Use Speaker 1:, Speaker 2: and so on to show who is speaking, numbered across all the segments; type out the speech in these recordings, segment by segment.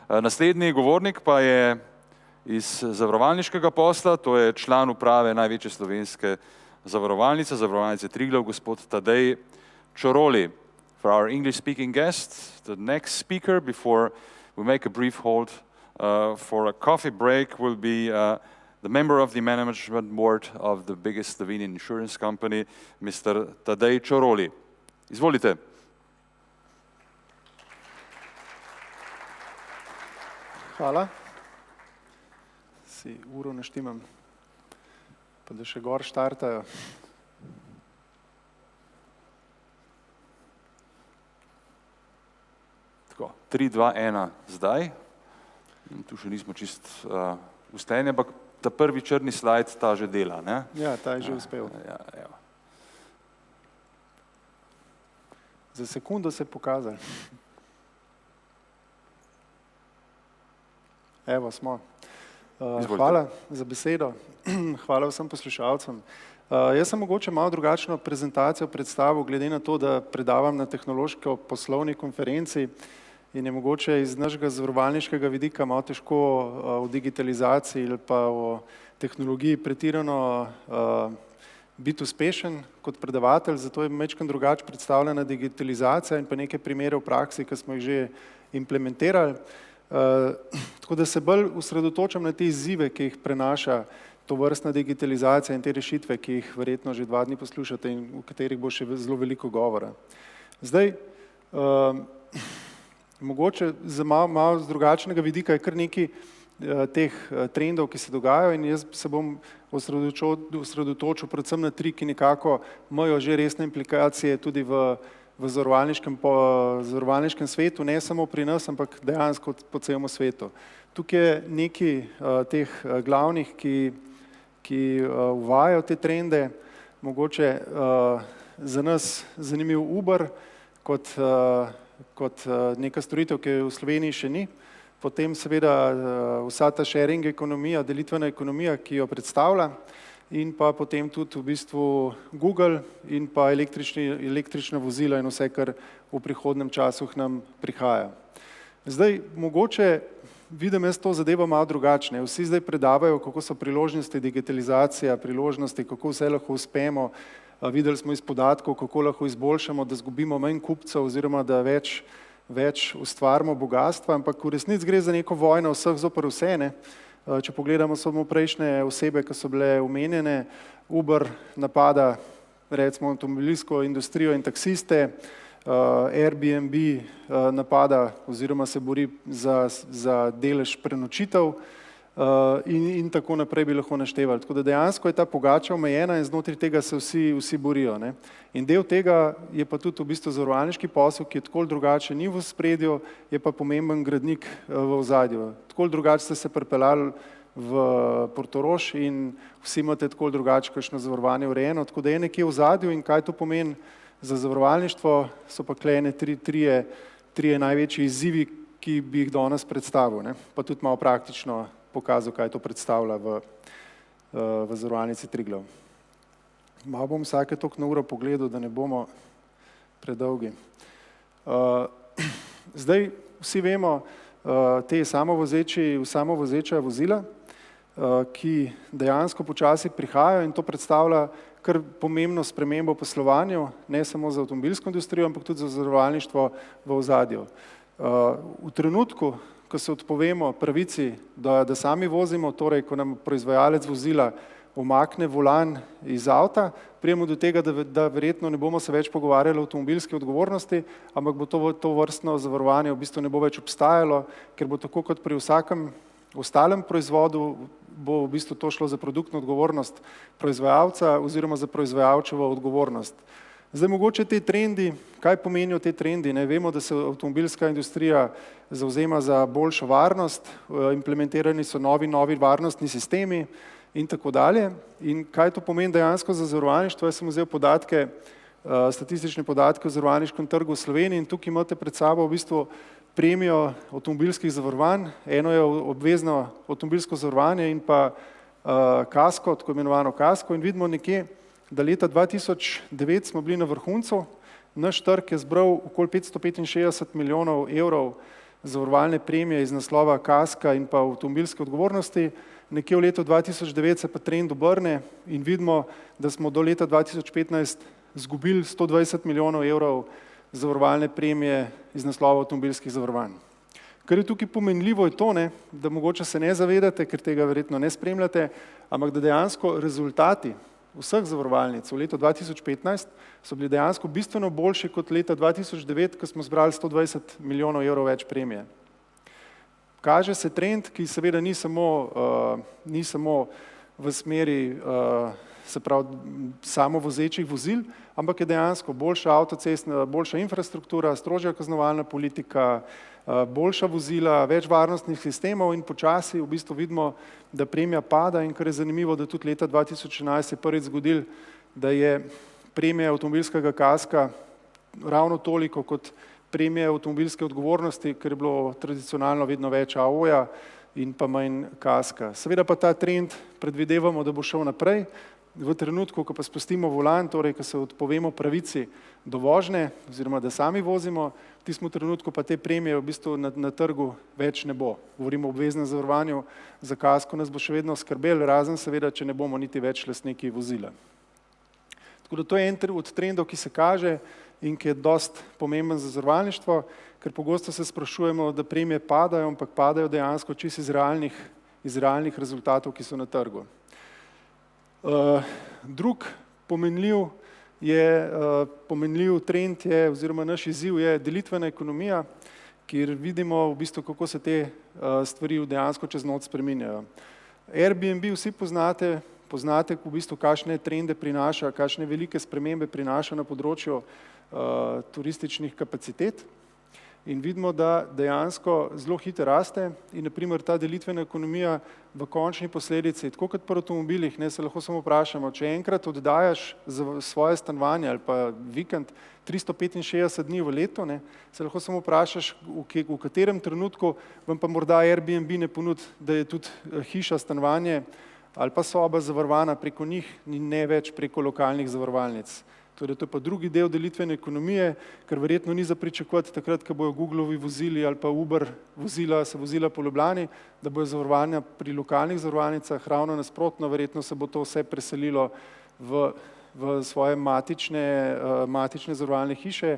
Speaker 1: Naslednji govornik pa je iz zavarovalniškega posla, to je član uprave največje slovenske zavarovalnice, zavarovalnice Triglav, gospod Tadej Čoroli. For our English-speaking guests, the next speaker, before we make a brief hold for a coffee break, will be the member of the management board of the biggest Slovenian insurance company, Mr. Tadej Čoroli. Izvolite.
Speaker 2: Hvala. Si uro naštimam, pa da še gor štartajo.
Speaker 1: Tako, 3, 2, 1 zdaj. Tu še nismo čist ustajeni, ampak ta prvi črni slajd ta že dela, ne?
Speaker 2: Ja, ta je že uspel.
Speaker 1: Ja.
Speaker 2: Za sekundo se je pokazal. Evo, smo. Hvala za besedo. Hvala vsem poslušalcem. Jaz sem mogoče malo drugačno prezentacijo predstavil, glede na to, da predavam na tehnološko-poslovni konferenci in je mogoče iz našega zavarovalniškega vidika malo težko o digitalizaciji ali pa o tehnologiji pretirano biti uspešen kot predavatelj, zato je majčkeno drugače predstavljena digitalizacija in pa neke primere v praksi, ki smo jih že implementirali. Tako da se bolj osredotočam na te izzive, ki jih prenaša tovrstna digitalizacija in te rešitve, ki jih verjetno že 2 dni poslušate in v katerih bo še zelo veliko govora. Zdaj, mogoče z malo z drugačnega vidika je kar nekaj teh trendov, ki se dogajajo in jaz se bom osredotočil predvsem na 3, ki nekako imajo že resne implikacije tudi v zavarovalniškem svetu, ne samo pri nas, ampak dejansko po celem svetu. Tukaj je nekaj teh glavnih, ki uvajajo te trende, mogoče za nas zanimiv Uber kot neka storitev, ki v Sloveniji še ni, potem seveda vsa ta sharing ekonomija, delitvena ekonomija, ki jo predstavlja, in pa potem tudi v bistvu Google in pa električna vozila in vse, kar v prihodnem času k nam prihaja. Zdaj, mogoče vidim jaz to zadevo malo drugačne. Vsi zdaj predavajo, kako so priložnosti digitalizacija, priložnosti, kako vse lahko uspemo. Videli smo iz podatkov, kako lahko izboljšamo, da zgubimo manj kupcev oziroma da več ustvarimo bogatstva, ampak v resnici gre za neko vojno vseh zoper vse, ne? Če pogledamo samo prejšnje osebe, ki so bile omenjene, Uber napada recimo avtomobilsko industrijo in taksiste, Airbnb napada oziroma se bori za delež prenočitev in tako naprej bi lahko naštevali. Tako da dejansko je ta pogača omejena in znotraj tega se vsi borijo, ne. In del tega je pa tudi v bistvu zavarovalniški posel, ki je tako drugače ni v ospredju, je pa pomemben gradnik v ozadju. Tako drugače ste se pripeljali v Portorož in vsi imate tako drugače kakšno zavarovanje urejeno, tako da je nekje v ozadju in kaj to pomeni za zavarovalništvo, so pa klene trije največji izzivi, ki bi jih danes predstavil, ne. Pa tudi malo praktično pokazal, kaj to predstavlja v zavarovalnici Triglav. Malo bom vsake toliko na uro pogledal, da ne bomo predolgi. Zdaj, vsi vemo, te samovozeča vozila, ki dejansko počasi prihajajo in to predstavlja kar pomembno spremembo v poslovanju, ne samo za avtomobilsko industrijo, ampak tudi za zavarovalništvo v ozadju. V trenutku, ko se odpovemo pravici, da sami vozimo, torej ko nam proizvajalec vozila umakne volan iz avta, pridemo do tega, da verjetno ne bomo se več pogovarjali o avtomobilski odgovornosti, ampak bo to vrstno zavarovanje v bistvu ne bo več obstajalo, ker bo tako kot pri vsakem ostalem proizvodu, bo v bistvu to šlo za produktno odgovornost proizvajalca oziroma za proizvajalčevo odgovornost. Zdaj mogoče te trendi, kaj pomenijo te trendi? Ne vemo, da se avtomobilska industrija zavzema za boljšo varnost, implementirani so novi varnostni sistemi in tako dalje. In kaj to pomeni dejansko za zavarovalništvo? Jaz sem vzel statistične podatke o zavarovalniškem trgu v Sloveniji in tukaj imate pred sabo v bistvu premijo avtomobilskih zavarovanj. Eno je obvezno avtomobilsko zavarovanje in pa kasko, tako imenovano kasko, in vidimo nekje, da leta 2009 smo bili na vrhuncu, naš trg je zbral okoli 565 milijonov evrov zavarovalne premije iz naslova kaska in pa avtomobilske odgovornosti. Nekje v letu 2009 se pa trend obrne in vidimo, da smo do leta 2015 izgubili 120 milijonov evrov zavarovalne premije iz naslova avtomobilskih zavarovanj. Kar je tukaj pomenljivo je to, da mogoče se ne zavedate, ker tega verjetno ne spremljate, ampak da dejansko rezultati vseh zavarovalnic v letu 2015 so bili dejansko bistveno boljši kot leta 2009, ko smo zbrali 120 milijonov evrov več premije. Kaže se trend, ki seveda ni samo v smeri samo vozečih vozil, ampak je dejansko boljša avtocestna, boljša infrastruktura, strožja kaznovalna politika, boljša vozila, več varnostnih sistemov in počasi v bistvu vidimo, da premija pada in kar je zanimivo, da tudi leta 2011 je prvič zgodil, da je premija avtomobilskega kaska ravno toliko kot premije avtomobilske odgovornosti, ker je bilo tradicionalno vedno več AO-ja in pa manj kaska. Seveda pa ta trend predvidevamo, da bo šel naprej. V trenutku, ko pa spustimo volan, torej, ko se odpovemo pravici do vožnje, oziroma da sami vozimo, v tistem trenutku pa te premije v bistvu na trgu več ne bo. Govorimo o obveznem zavarovanju, za kasko nas bo še vedno skrbel, razen seveda, če ne bomo niti več lastniki vozila. Tako da to je en od trendov, ki se kaže in ki je dosti pomemben za zavarovalništvo, ker pogosto se sprašujemo, da premije padajo, ampak padajo dejansko čisto iz realnih rezultatov, ki so na trgu. Drug pomenljiv trend je, oziroma naš izziv je delitvena ekonomija, kjer vidimo v bistvu, kako se te stvari dejansko čez noč spreminjajo. Airbnb vsi poznate v bistvu, kakšne trende prinaša, kakšne velike spremembe prinaša na področju turističnih kapacitet in vidimo, da dejansko zelo hitro raste in naprimer ta delitvena ekonomija v končni posledici, tako kot pri avtomobilih, se lahko samo vprašamo, če enkrat oddajaš svoje stanovanje ali pa vikend 365 dni v letu, se lahko samo vprašaš, v katerem trenutku vam pa morda Airbnb ne ponudi, da je tudi hiša, stanovanje ali pa soba zavarovana preko njih in ne več preko lokalnih zavarovalnic. Torej, to je pa drugi del delitvene ekonomije, ker verjetno ni za pričakovati takrat, ko bojo Googlovi vozili ali pa Uber vozila po Ljubljani, da bojo zavarovanja pri lokalnih zavarovalnicah, ravno nasprotno, verjetno se bo to vse preselilo v svoje matične zavarovalne hiše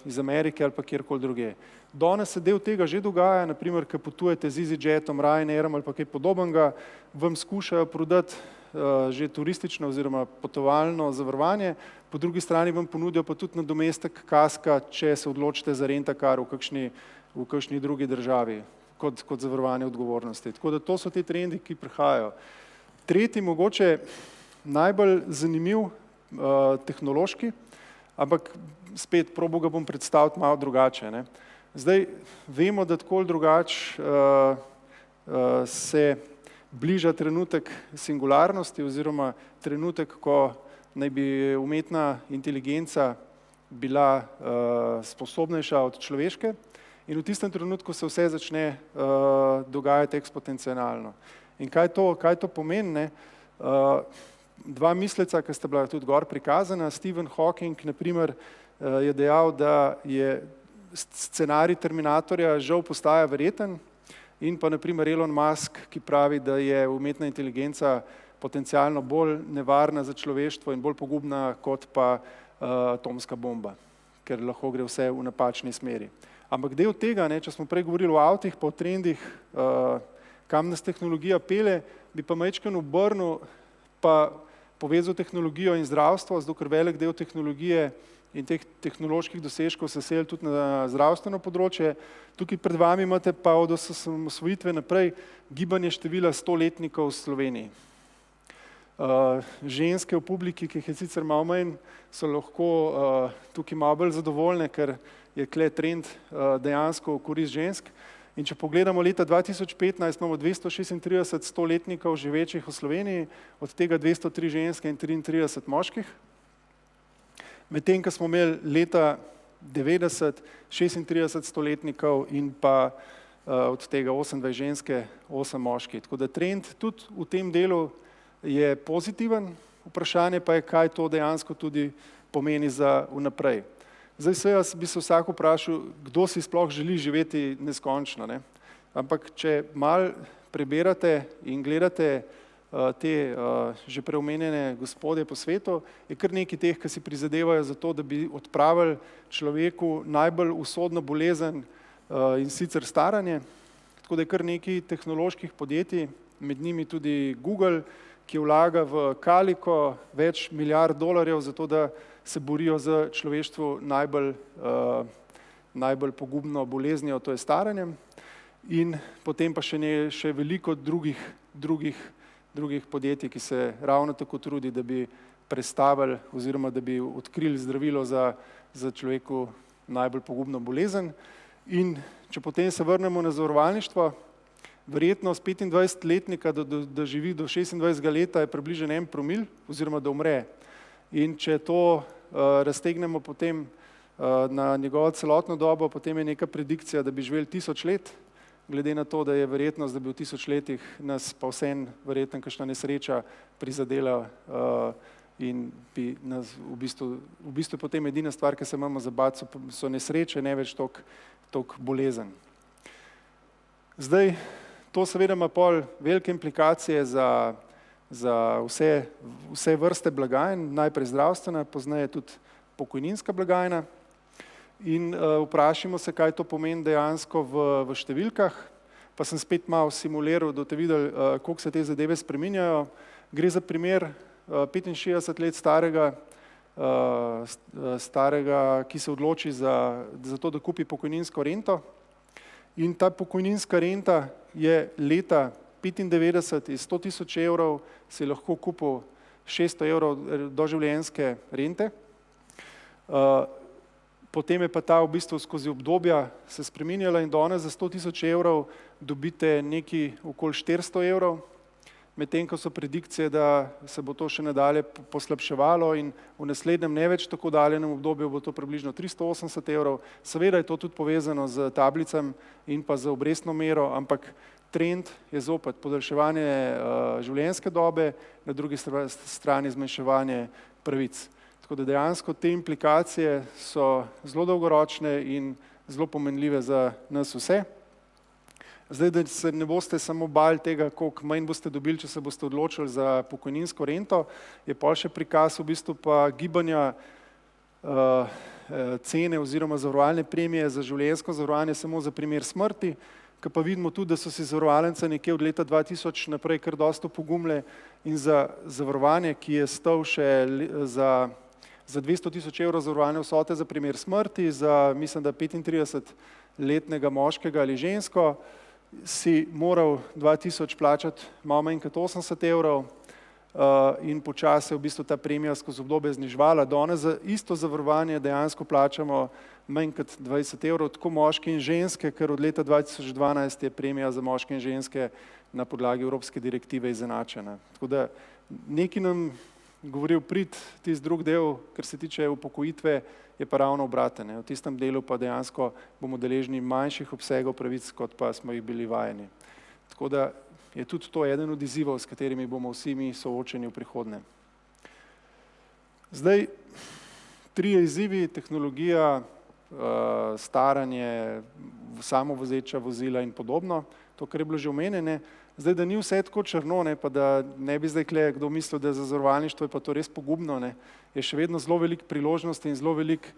Speaker 2: iz Amerike ali pa kjerkoli druge. Danes se del tega že dogaja, naprimer, ko potujete z EasyJetom, Ryanairom ali pa kaj podobnega, vam skušajo prodati že turistično oziroma potovalno zavarovanje, po drugi strani vam ponudijo pa tudi nadomestek kaska, če se odločite za rentakar v kakšni drugi državi kot zavarovanje odgovornosti. Tako da to so ti trendi, ki prihajajo. Tretji, mogoče najbolj zanimiv tehnološki, ampak spet probal ga bom predstaviti malo drugače. Zdaj vemo, da tako ali drugače se bliža trenutek singularnosti oziroma trenutek, ko naj bi umetna inteligenca bila sposobnejša od človeške in v tistem trenutku se vse začne dogajati eksponencialno. In kaj to pomeni? Dva misleca, ki sta bila tudi gor prikazana, Stephen Hawking naprimer je dejal, da je scenarij Terminatorja žal postaja verjeten, in pa naprimer Elon Musk, ki pravi, da je umetna inteligenca potencialno bolj nevarna za človeštvo in bolj pogubna kot pa atomska bomba, ker lahko gre vse v napačni smeri. Ampak del tega, če smo prej govorili o avtih, pa o trendih, kam nas tehnologija pelje, bi pa majčkeno obrnil pa povezal tehnologijo in zdravstvo, zato ker velik del tehnologije in teh tehnoloških dosežkov se seli tudi na zdravstveno področje. Tukaj pred vami imate pa od osamosvojitve naprej gibanje števila 100-letnikov v Sloveniji. Ženske v publiki, ki jih je sicer malo manj, so lahko tukaj malo bolj zadovoljne, ker je tle trend dejansko v korist žensk. In če pogledamo leta 2015, imamo 236 100-letnikov živečih v Sloveniji, od tega 203 ženske in 33 moških. Medtem, ko smo imeli leta 90 36 100-letnikov in pa od tega 28 ženske, 8 moški. Tako da trend tudi v tem delu je pozitiven, vprašanje pa je, kaj to dejansko tudi pomeni za vnaprej. Zdaj se bi se vsak vprašal, kdo si sploh želi živeti neskončno, ne? Ampak če mal preberate in gledate te že preomenjene gospodje po svetu, je kar nekaj teh, ki si prizadevajo za to, da bi odpravili človeku najbolj usodno bolezen in sicer staranje. Tako da je kar nekaj tehnoloških podjetij, med njimi tudi Google, ki vlaga v Calico več milijard dolarjev za to, da se borijo za človeštvu najbolj pogubno boleznijo, to je staranjem. In potem pa še veliko drugih podjetij, ki se ravno tako trudi, da bi prestavili oziroma da bi odkrili zdravilo za človeku najbolj pogubno bolezen. In če potem se vrnemo na zavarovalništvo, verjetnost 25-letnika, da živi do 26 leta, je približno 1 promil oziroma da umre. In če to raztegnemo potem na njegovo celotno dobo, potem je neka predikcija, da bi živeli 1000 let, glede na to, da je verjetnost, da bi v 1000 letih nas pa vsem verjetno kakšna nesreča prizadela in bi nas v bistvu potem edina stvar, ki se imamo za bati, so nesreče, ne več toliko bolezen. Zdaj, to seveda ima pol velike implikacije za vse vrste blagajn, najprej zdravstvena, pozneje tudi pokojninska blagajna. In vprašimo se, kaj to pomeni dejansko v številkah, pa sem spet malo simuliral, da boste videli, koliko se te zadeve spreminjajo. Gre za primer 65 let starega, ki se odloči za to, da kupi pokojninsko rento. In ta pokojninska renta je leta 95 iz 100 000 evrov si lahko kupil 600 evrov doživljenjske rente. Potem je pa ta v bistvu skozi obdobja se spreminjala in danes za 100 000 evrov dobite nekaj okoli 400 evrov, medtem ko so predikcije, da se bo to še nadalje poslabševalo in v naslednjem ne več tako daljenem obdobju bo to približno 380 evrov. Seveda je to tudi povezano z tablicami in pa z obrestno mero, ampak trend je zopet podaljševanje življenjske dobe, na drugi strani zmanjševanje pravic. Tako da dejansko te implikacije so zelo dolgoročne in zelo pomenljive za nas vse. Zdaj, da se ne boste samo bali tega, koliko manj boste dobili, če se boste odločili za pokojninsko rento, je pol še prikaz v bistvu pa gibanja cene oziroma zavarovalne premije za življenjsko zavarovanje samo za primer smrti, ki pa vidimo tudi, da so si zavarovalnice nekje od leta 2000 naprej kar dosto pogumile in za zavarovanje, ki je stal še za 200 000 evrov zavarovalne vsote za primer smrti, za mislim, da 35-letnega moškega ali žensko, si moral 2000 plačati malo manj kot 80 evrov in počasi v bistvu ta premija skozi obdobje zniževala. Danes za isto zavarovanje dejansko plačamo manj kot 20 evrov, tako moški in ženske, ker od leta 2012 je premija za moške in ženske na podlagi Evropske direktive izenačena. Tako da nekaj nam govori v prid, tisti drug del, kar se tiče upokojitve, je pa ravno obraten. V tistem delu pa dejansko bomo deležni manjših obsegov pravic, kot pa smo jih bili vajeni. Tako da je tudi to eden od izzivov, s katerimi bomo vsi mi soočeni v prihodnje. Zdaj, 3 izzivi, tehnologija, staranje, samovozeča vozila in podobno, to, kar je bilo že omenjene. Zdaj, da ni vse tako črno, pa da ne bi zdaj kdo mislil, da za zavarovalništvo je pa to res pogubno, je še vedno zelo veliko priložnosti in zelo veliko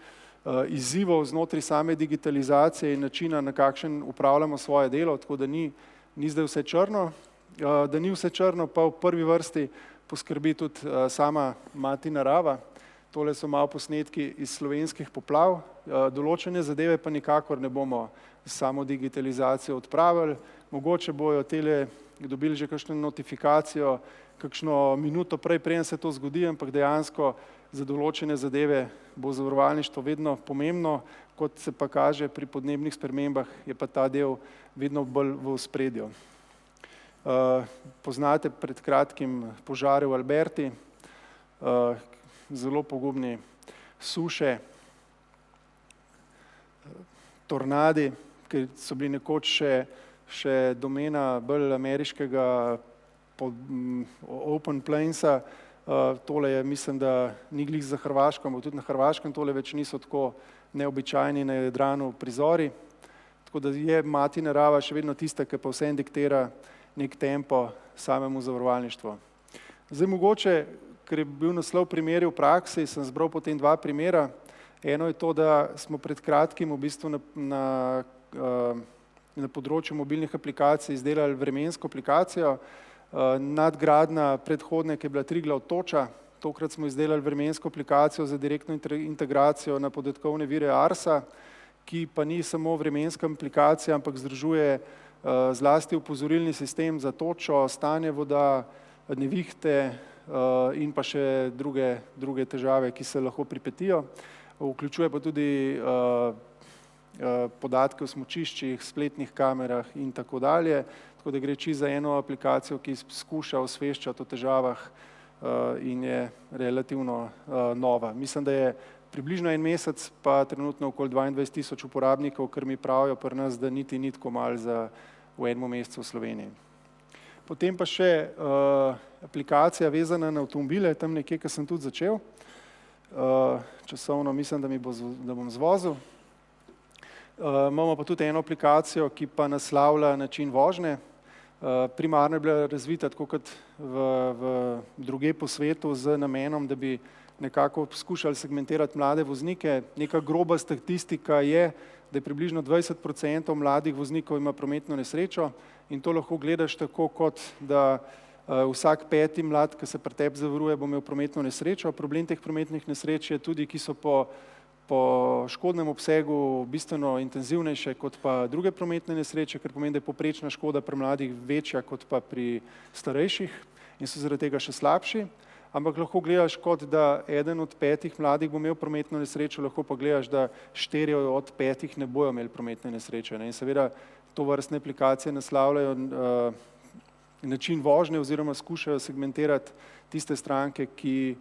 Speaker 2: izzivov znotraj same digitalizacije in načina, na kakšen upravljamo svoje delo, tako da ni zdaj vse črno. Da ni vse črno, pa v prvi vrsti poskrbi tudi sama mati narava. Tole so malo posnetki iz slovenskih poplav, določene zadeve pa nikakor ne bomo samo digitalizacijo odpravili. Mogoče bojo tele dobili že kakšno notifikacijo, kakšno minuto prej, preden se to zgodi, ampak dejansko za določene zadeve bo zavarovalništvo vedno pomembno, kot se pa kaže pri podnebnih spremembah, je pa ta del vedno bolj v ospredju. Poznate pred kratkim požare v Alberti, zelo pogubni suše, tornadi, ki so bili nekoč še domena bolj ameriškega Open Plainsa. Tole je, mislim, da ni glih za Hrvaško, ampak tudi na Hrvaškem tole več niso tako neobičajni na Jadranu prizori. Tako da je mati narava še vedno tista, ki pa vsem diktira nek tempo samemu zavarovalništvu. Zdaj mogoče, ker je bil naslov primeri v praksi, sem zbral potem dva primera. Eno je to, da smo pred kratkim v bistvu na področju mobilnih aplikacij izdelali vremensko aplikacijo. Nadgradnja predhodne, ki je bila Triglav toča, tokrat smo izdelali vremensko aplikacijo za direktno integracijo na podatkovne vire ARSA, ki pa ni samo vremenska aplikacija, ampak združuje zlasti opozorilni sistem za točo, stanje voda, nevihte in pa še druge težave, ki se lahko pripetijo. Vključuje pa tudi podatke o smučiščih, spletnih kamerah in tako dalje, tako da gre čisto za eno aplikacijo, ki skuša osveščati o težavah in je relativno nova. Mislim, da je približno en mesec, pa trenutno okoli 22 000 uporabnikov, kar mi pravijo pri nas, da niti ni tako malo za v enem mesecu v Sloveniji. Potem pa še aplikacija vezana na avtomobile, tam nekje, kjer sem tudi začel. Časovno mislim, da bom zvozil. Imamo pa tudi eno aplikacijo, ki pa naslavlja način vožnje. Primarno je bila razvita tako kot v druge po svetu z namenom, da bi nekako skušali segmentirati mlade voznike. Neka groba statistika je, da je približno 20% mladih voznikov ima prometno nesrečo in to lahko gledaš tako, kot da vsak peti mlad, ki se pri tebi zavaruje, bo imel prometno nesrečo. Problem teh prometnih nesreč je tudi, ki so po škodnem obsegu bistveno intenzivnejše kot pa druge prometne nesreče, ker pomeni, da je povprečna škoda pri mladih večja kot pa pri starejših in so zaradi tega še slabši. Ampak lahko gledaš, kot da eden od 5 mladih bo imel prometno nesrečo, lahko pa gledaš, da 4 od 5 ne bojo imeli prometne nesreče. In seveda tovrstne aplikacije naslavljajo način vožnje oziroma skušajo segmentirati tiste stranke, ki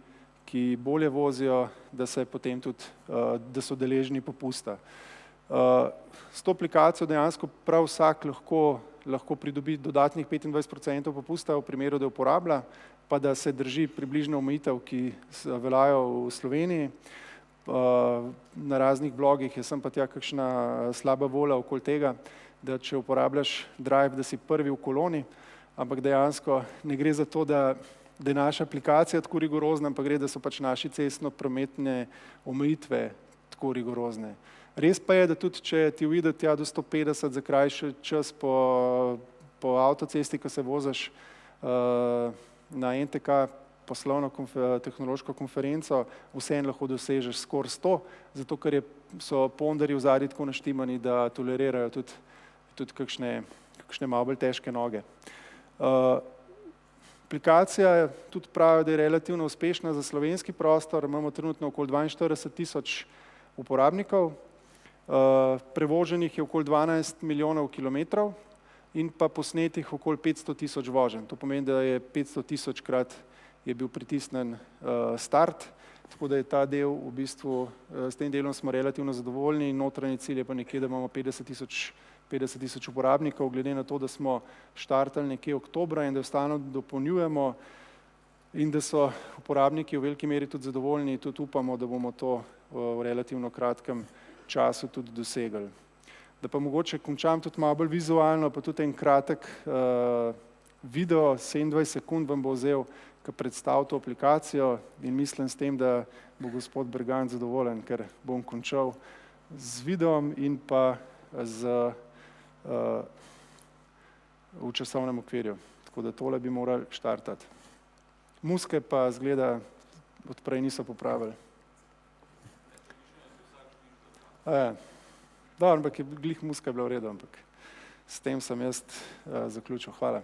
Speaker 2: bolje vozijo, da se potem tudi, da so deležni popusta. S to aplikacijo dejansko prav vsak lahko pridobi dodatnih 25% popusta v primeru, da uporablja, pa da se drži približno omejitev, ki veljajo v Sloveniji. Na raznih blogih je sem pa tja kakšna slaba volja okoli tega, da če uporabljaš Drive, da si prvi v koloni, ampak dejansko ne gre za to, da je naša aplikacija tako rigorozna, ampak gre, da so pač naši cestno-prometne omejitve tako rigorozne. Res pa je, da tudi če ti uide tja do 150 za krajši čas po avtocesti, ko se voziš na NTK poslovno tehnološko konferenco, vseeno lahko dosežeš skoraj 100, zato ker so ponderji v zadnji tako naštimani, da tolerirajo tudi kakšne malo bolj težke noge. Aplikacija tudi pravi, da je relativno uspešna za slovenski prostor, imamo trenutno okoli 42 000 uporabnikov, prevoženih je okoli 12 milijonov kilometrov in pa posnetih okoli 500 000 voženj. To pomeni, da je 500 000 krat je bil pritisnen start, tako da je ta del v bistvu, s tem delom smo relativno zadovoljni in notranji cilj je pa nekje, da imamo 50 000 uporabnikov, glede na to, da smo štartali nekje oktobra in da stalno dopolnjujemo in da so uporabniki v veliki meri tudi zadovoljni, tudi upamo, da bomo to v relativno kratkem času tudi dosegli. Da pa mogoče končam tudi malo bolj vizualno, pa tudi en kratek video, 27 sekund vam bo vzel, ki predstavlja to aplikacijo in mislim s tem, da bo gospod Bergant zadovoljen, ker bom končal z videom in pa v časovnem okvirju. Tako da tole bi morali štartati. Muske pa zgleda odprej niso popravili. Dobro, ampak glih muska je bila v redu, ampak s tem sem jaz zaključil. Hvala.